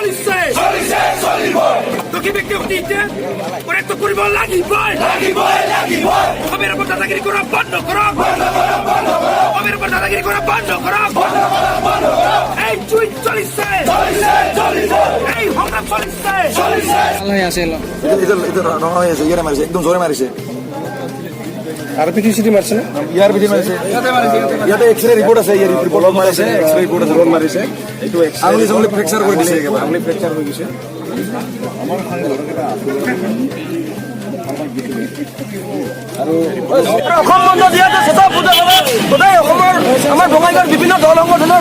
চলিছে দক্ষিণ ব্যক্তি অতীতে তো কৰিব লাগিবই অসমের ওপর দাদাগিরি করা বন্ধ করক অসমের ওপর দাদাগিরি করা বন্ধ করক এই যুদ্ধ চলিছে এই সংগ্রাম চলিছে একদম জোরে মারিছে আর পিটিসিটি মারছে না ইয়ার ভিতরে মারিছে ইয়াতে এক্সরে রিপোর্ট আছে ইয়ার রিপোর্ট মারিছে এক্সরে রিপোর্ট আছে মারিছে একটু আঙুলি সামনে ফ্র্যাকচার করে দিছে একেবারে আঙুলি ফ্র্যাকচার হয়ে গেছে অসম বন্ধ দিয়াতে চেষ্টা পূজা কৰে সদায় অসমৰ আমাৰ বঙাইগাঁৱৰ বিভিন্ন দল সংগঠনৰ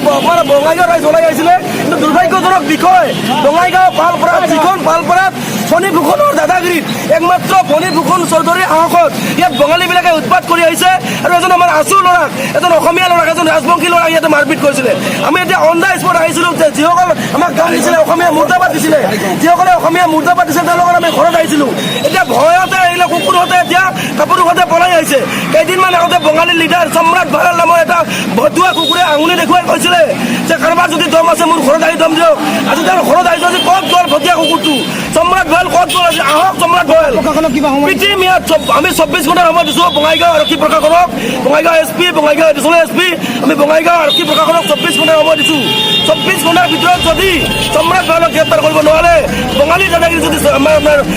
বঙাইগাঁও ৰাইজ ওলাই আহিছিলে কিন্তু দুৰ্ভাগ্যজনক বিষয় বঙাইগাঁও পালপৰাত যিখন পালপৰাত ফণী ফুকনৰ দাদাগিৰিত একমাত্ৰ ফণী ফুকন চৌধুৰীৰ সাহসত ইয়াত বঙালীবিলাকে উৎপাত কৰি আহিছে আৰু এজন আমাৰ আচু ল'ৰাক এজন অসমীয়া ল'ৰাক এজন ৰাজবংশী ল'ৰাক ইয়াতে মাৰপিট কৰিছিলে আমি এতিয়া অন দা স্পট আহিছিলোঁ যে যিসকল আমাক গান দিছিলে অসমীয়া মুৰ্দাবাদ দিছিলে যিসকলে অসমীয়া মুৰ্দাবাদ দিছিলে তেওঁলোকৰ আমি ঘৰত আহিছিলোঁ এতিয়া ভয়তে আহিলে কুকুৰহঁতে এতিয়া কাপোৰহঁতে পলাই আহিছে কেইদিনমান আগতে বঙালী লিডাৰ সম্ৰাট ভঁৰাল নামৰ এটা ভতুৱা কুকুৰে আঙুলি দেখুৱাই কৈছিলে যে কাৰোবাৰ যদি দম আছে মোৰ ঘৰত আহি দম দিয়ক আজি তেওঁৰ ঘৰত আহিছে আজি ক'ত গ'ল ভটিয়া কুকুৰটো সম্ৰাট ভঁৰাল ক'ত গ'ল আজি আহক সম্ৰাট ভঁৰাল পিটিম ইয়াত আমি 24 ঘণ্টাৰ সময় দিছোঁ বঙাইগাঁও আৰক্ষী প্ৰশাসনক Bongaigaon SP Bongaigaon additional SP আমি বঙাইগাঁও আৰক্ষী প্ৰশাসনক 24 ঘণ্টাৰ সময় দিছোঁ 24 ঘণ্টাৰ ভিতৰত যদি সম্ৰাট ভঁৰালক গ্ৰেপ্তাৰ কৰিব নোৱাৰে বঙালী দাদাগিৰি যদি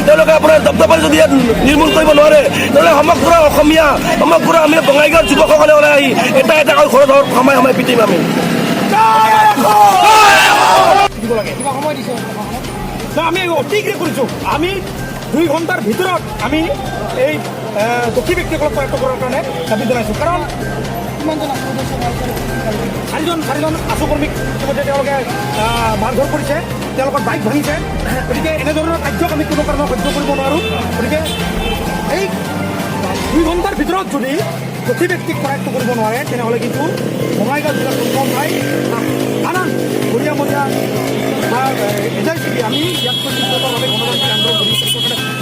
তেওঁলোকে আপোনাৰ দপদপাই যদি ইয়াত নিৰ্মূল কৰিব নোৱাৰে তেনেহ'লে সমগ্ৰ অসমীয়া সমগ্ৰ আমি বঙাইগাঁৱৰ যুৱকসকলে ওলাই আহি এটা এটাকৈ ঘৰত সময় সময় পিটিম আমি আমি অতিক্ৰিয়া কৰিছোঁ আমি 2 ঘণ্টাৰ ভিতৰত আমি এই দোষী ব্যক্তিসকলক কৰায়ত্ব কৰাৰ কাৰণে দাবী জনাইছোঁ কাৰণ চাৰিজন আশু কৰ্মীক ইতিমধ্যে তেওঁলোকে মাৰধৰ কৰিছে তেওঁলোকৰ বাইক ভাঙিছে গতিকে এনেধৰণৰ কাৰ্যক আমি কোনো কাৰণত সহ্য কৰিব নোৱাৰোঁ গতিকে এই 2 ঘণ্টাৰ ভিতৰত যদি দোষী ব্যক্তিক কৰায়ত্ব কৰিব নোৱাৰে তেনেহ'লে কিন্তু বঙাইগাঁও জিলাৰ কোনো ঠাই নানান বঢ়িয়া এজাই আমি ইয়াত গণতান্ত্ৰিক আন্দোলন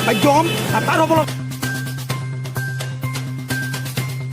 বাধ্য হ'ম আৰু তাৰ সফলত